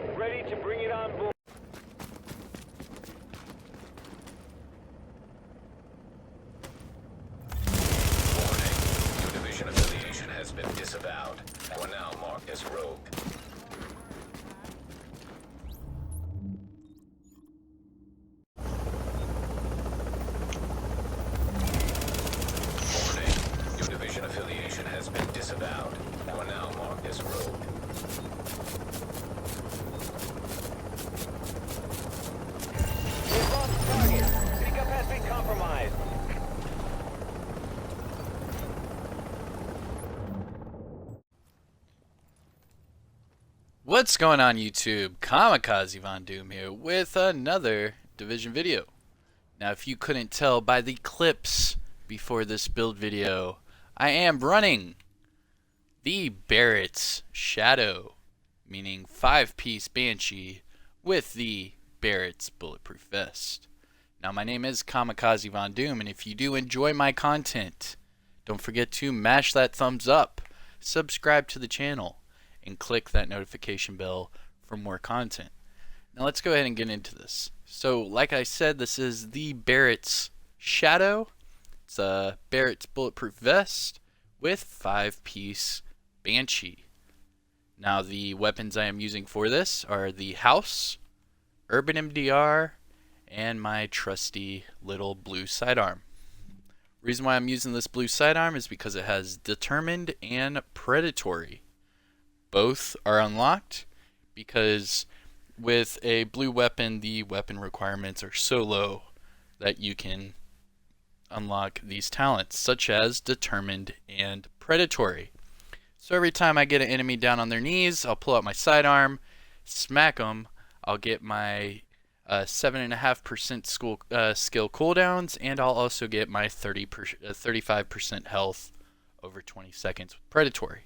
Ready to bring it on board. Warning. Your division affiliation has been disavowed. You are now marked as rogue. Warning. Your division affiliation has been disavowed. You are now marked as rogue. We've lost the target. Pickup has been compromised. What's going on YouTube? Kamikazevondoom here with another Division video. Now if you couldn't tell by the clips before this build video, I am running the Barrett's Shadow, meaning 5-piece Banshee with the Barrett's Bulletproof Vest. Now my name is Kamikazevondoom, and if you do enjoy my content, don't forget to mash that thumbs up, subscribe to the channel, and click that notification bell for more content. Now let's go ahead and get into this. So like I said, this is the Barrett's Shadow. It's a Barrett's Bulletproof Vest with 5-piece Banshee. Now the weapons I am using for this are the House, Urban MDR, and my trusty little blue sidearm. Reason why I'm using this blue sidearm is because it has Determined and Predatory. Both are unlocked because with a blue weapon, the weapon requirements are so low that you can unlock these talents, such as Determined and Predatory. So every time I get an enemy down on their knees, I'll pull out my sidearm, smack them. I'll get my 7.5% skill cooldowns, and I'll also get my 35% health over 20 seconds with Predatory.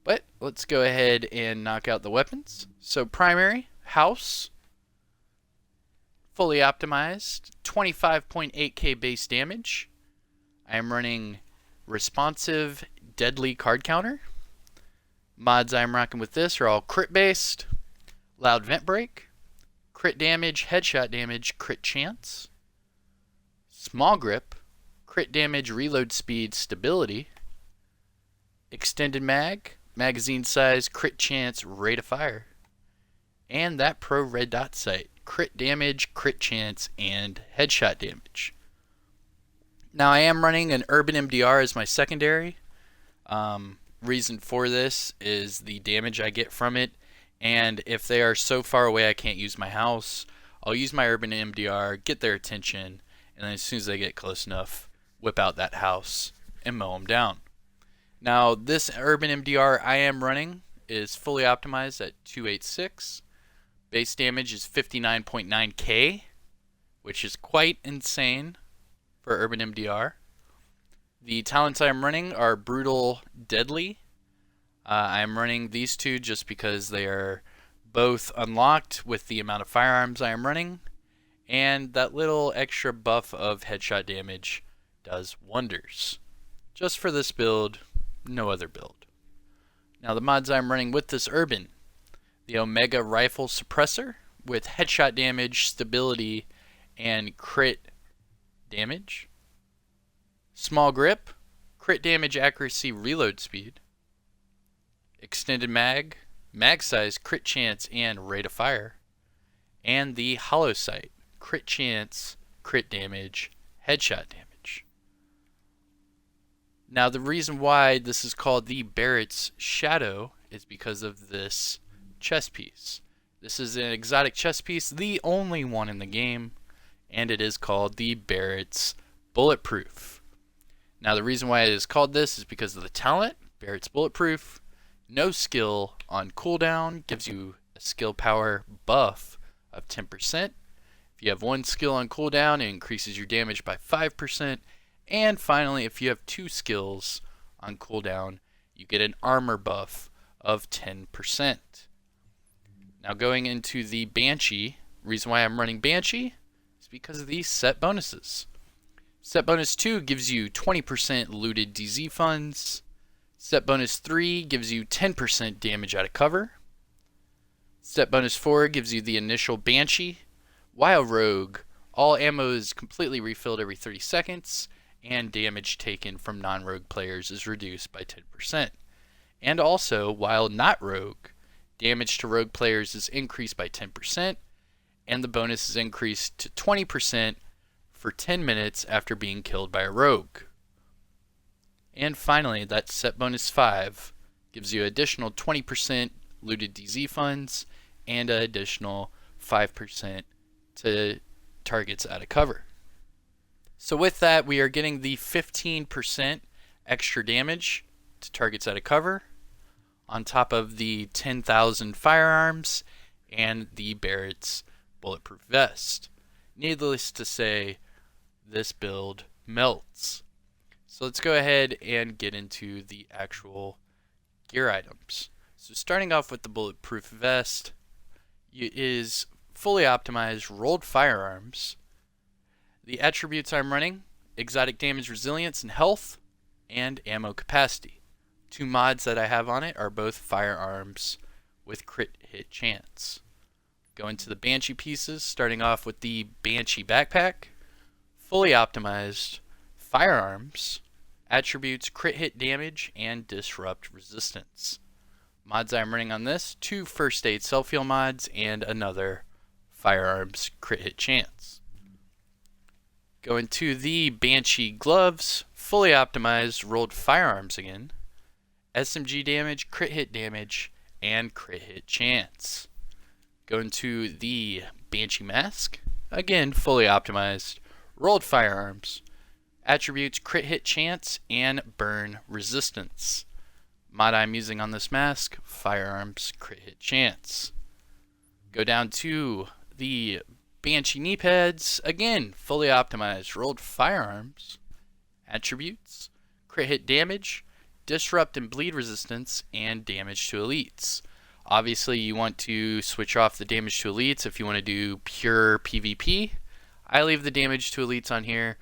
But let's go ahead and knock out the weapons. So primary, House, fully optimized, 25.8k base damage. I am running responsive deadly card counter. Mods I'm rocking with this are all crit based, loud vent break, crit damage, headshot damage, crit chance, small grip, crit damage, reload speed, stability, extended mag, magazine size, crit chance, rate of fire, and that pro red dot sight, crit damage, crit chance, and headshot damage. Now I am running an Urban MDR as my secondary. Reason for this is the damage I get from it, and if they are so far away I can't use my House, I'll use my Urban MDR, get their attention, and then as soon as they get close enough, whip out that House and mow them down. Now this Urban MDR I am running is fully optimized at 286. Base damage is 59.9k, which is quite insane for Urban MDR. The talents I am running are Brutal, Deadly. I am running these two just because they are both unlocked with the amount of firearms I am running, and that little extra buff of headshot damage does wonders. Just for this build, no other build. Now the mods I'm running with this Urban: the Omega Rifle Suppressor with headshot damage, stability, and crit damage. Small grip, crit damage, accuracy, reload speed. Extended mag, mag size, crit chance, and rate of fire. And the Hollow Sight, crit chance, crit damage, headshot damage. Now the reason why this is called the Barrett's Shadow is because of this chest piece. This is an exotic chest piece, the only one in the game, and it is called the Barrett's Bulletproof. Now the reason why it is called this is because of the talent, Barrett's Bulletproof. No skill on cooldown, gives you a skill power buff of 10%. If you have one skill on cooldown, it increases your damage by 5%. And finally, if you have 2 skills on cooldown, you get an armor buff of 10%. Now going into the Banshee, reason why I'm running Banshee is because of these set bonuses. Set bonus 2 gives you 20% looted DZ funds. Set bonus 3 gives you 10% damage out of cover. Step bonus 4 gives you the initial Banshee. While Rogue, all ammo is completely refilled every 30 seconds, and damage taken from non-Rogue players is reduced by 10%. And also, while not Rogue, damage to Rogue players is increased by 10%, and the bonus is increased to 20% for 10 minutes after being killed by a Rogue. And finally, that set bonus 5 gives you additional 20% looted DZ funds and an additional 5% to targets out of cover. So with that, we are getting the 15% extra damage to targets out of cover on top of the 10,000 firearms and the Barrett's bulletproof vest. Needless to say, this build melts. So let's go ahead and get into the actual gear items. So starting off with the bulletproof vest, it is fully optimized rolled firearms. The attributes I'm running: exotic damage, resilience, and health, and ammo capacity. 2 mods that I have on it are both firearms with crit hit chance. Going to the Banshee pieces, starting off with the Banshee backpack, fully optimized firearms, attributes crit hit damage, and disrupt resistance. Mods I'm running on this: 2 first aid self-heal mods and another firearms crit hit chance. Going to the Banshee gloves, fully optimized rolled firearms again, SMG damage, crit hit damage, and crit hit chance. Going to the Banshee mask, again fully optimized rolled firearms, attributes crit hit chance and burn resistance. Mod I'm using on this mask: firearms crit hit chance. Go down to the Banshee knee pads, again fully optimized rolled firearms, attributes crit hit damage, disrupt and bleed resistance, and damage to elites. Obviously you want to switch off the damage to elites if you want to do pure PvP. I leave the damage to elites on here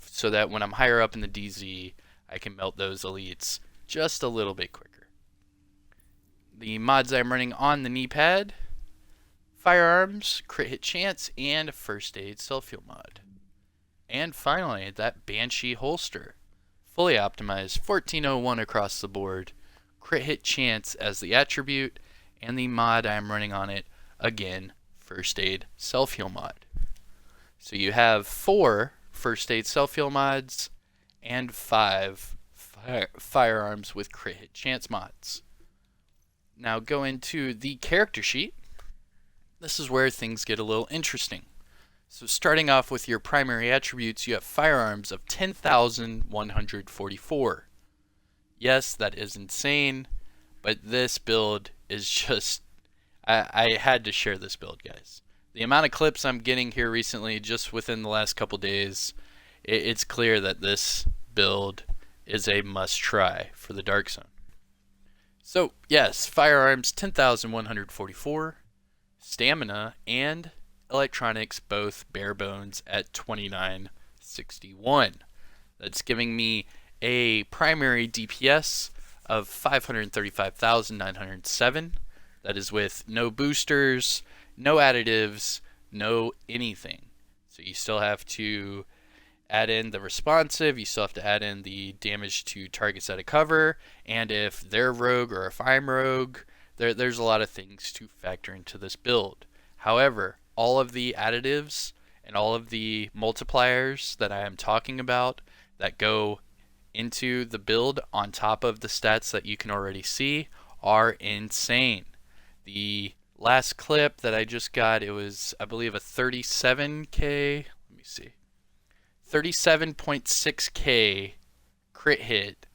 so that when I'm higher up in the DZ, I can melt those elites just a little bit quicker. The mods I'm running on the knee pad: firearms, crit hit chance, and first aid self-heal mod. And finally, that Banshee holster, fully optimized 1401 across the board, crit hit chance as the attribute, and the mod I'm running on it, again, first aid self-heal mod. So you have 4 first aid self-heal mods and 5 firearms with crit hit chance mods. Now go into the character sheet. This is where things get a little interesting. So starting off with your primary attributes, you have firearms of 10,144. Yes, that is insane, but this build is just... I had to share this build, guys. The amount of clips I'm getting here recently, just within the last couple days, it's clear that this build is a must-try for the Dark Zone. So, yes, firearms 10,144, stamina and electronics both bare bones at 2961. That's giving me a primary DPS of 535,907. That is with no boosters, no additives, no anything. So you still have to add in the responsive, you still have to add in the damage to targets out of cover, and if they're rogue or if I'm rogue, there's a lot of things to factor into this build. However, all of the additives and all of the multipliers that I am talking about that go into the build on top of the stats that you can already see are insane. The last clip that I just got, it was, I believe, a 37k, let me see, 37.6k crit hit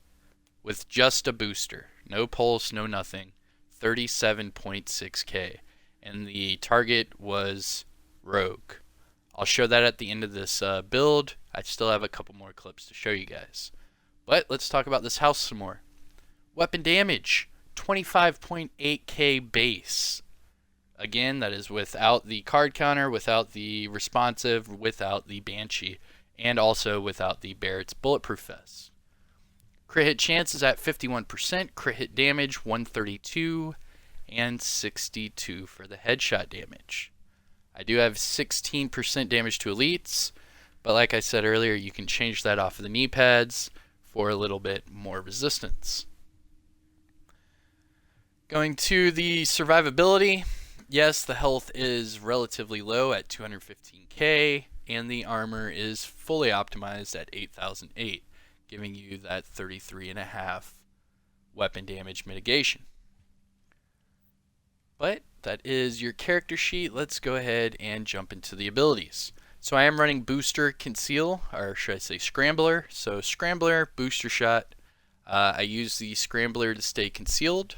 with just a booster. No pulse, no nothing. 37.6k. And the target was rogue. I'll show that at the end of this build. I still have a couple more clips to show you guys. But let's talk about this house some more. Weapon damage, 25.8k base. Again, that is without the card counter, without the responsive, without the Banshee, and also without the Barrett's bulletproof vest. Crit hit chance is at 51%, crit hit damage 132, and 62 for the headshot damage. I do have 16% damage to elites, but like I said earlier, you can change that off of the knee pads for a little bit more resistance. Going to the survivability, yes, the health is relatively low at 215k, and the armor is fully optimized at 8008, giving you that 33.5 weapon damage mitigation. But that is your character sheet. Let's go ahead and jump into the abilities. So I am running Booster, Conceal, or should I say Scrambler. So Scrambler, Booster Shot. I use the Scrambler to stay concealed,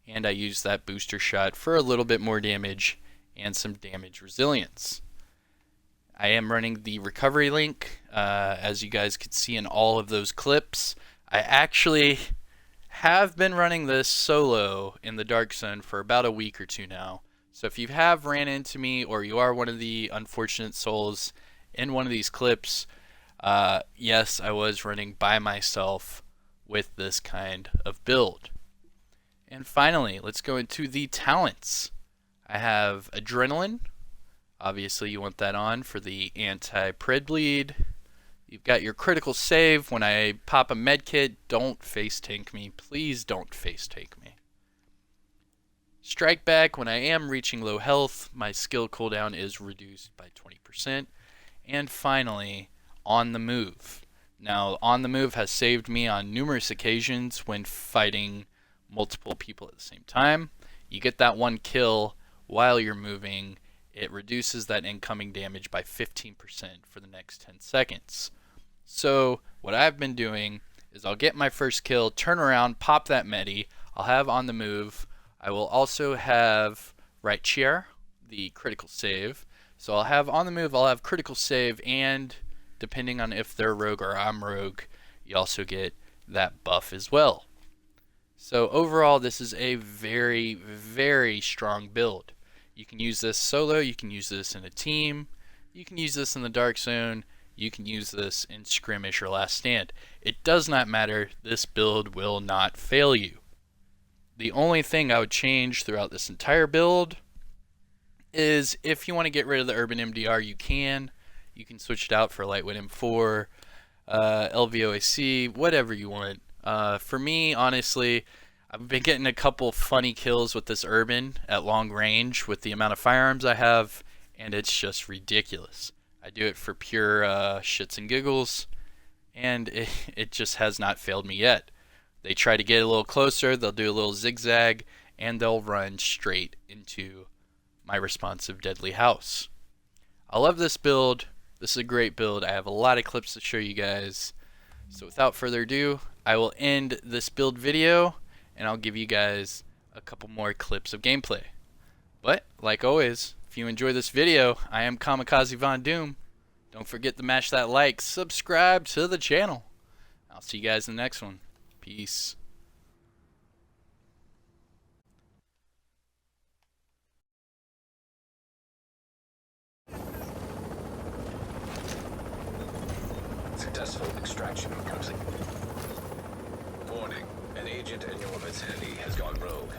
and I use that Booster Shot for a little bit more damage and some damage resilience. I am running the Recovery Link, as you guys could see in all of those clips. I actually have been running this solo in the Dark Zone for about a week or two now. So if you have ran into me, or you are one of the unfortunate souls in one of these clips, yes, I was running by myself with this kind of build. And finally, let's go into the talents. I have Adrenaline. Obviously, you want that on for the anti-pred bleed. You've got your critical save. When I pop a med kit, don't face tank me. Please don't face tank me. Strike back. When I am reaching low health, my skill cooldown is reduced by 20%. And finally, On the Move. Now, On the Move has saved me on numerous occasions when fighting multiple people at the same time. You get that one kill while you're moving. It reduces that incoming damage by 15% for the next 10 seconds. So what I've been doing is I'll get my first kill, turn around, pop that medi, I'll have On the Move. I will also have Right Chair, the critical save. So I'll have On the Move, I'll have critical save, and depending on if they're rogue or I'm rogue, you also get that buff as well. So overall, this is a very, very strong build. You can use this solo, you can use this in a team, you can use this in the Dark Zone, you can use this in Skirmish or Last Stand. It does not matter, this build will not fail you. The only thing I would change throughout this entire build is if you want to get rid of the Urban MDR, you can. You can switch it out for Lightweight M4, LVOAC, whatever you want. For me, honestly, I've been getting a couple funny kills with this Urban at long range with the amount of firearms I have, and it's just ridiculous. I do it for pure shits and giggles, and it just has not failed me yet. They try to get a little closer, they'll do a little zigzag, and they'll run straight into my responsive deadly house. I love this build. This is a great build. I have a lot of clips to show you guys. So without further ado, I will end this build video, and I'll give you guys a couple more clips of gameplay. But, like always, if you enjoy this video, I am Kamikazevondoom. Don't forget to mash that like, subscribe to the channel. I'll see you guys in the next one. Peace. Successful extraction complete. Warning, an agent in your vicinity has gone rogue.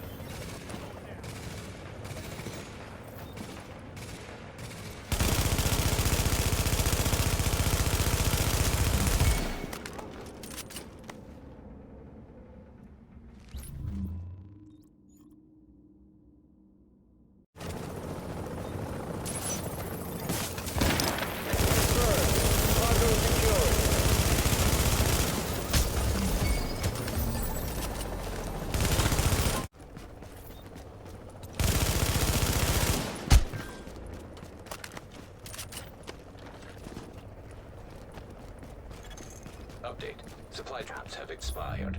Update. Supply drops have expired.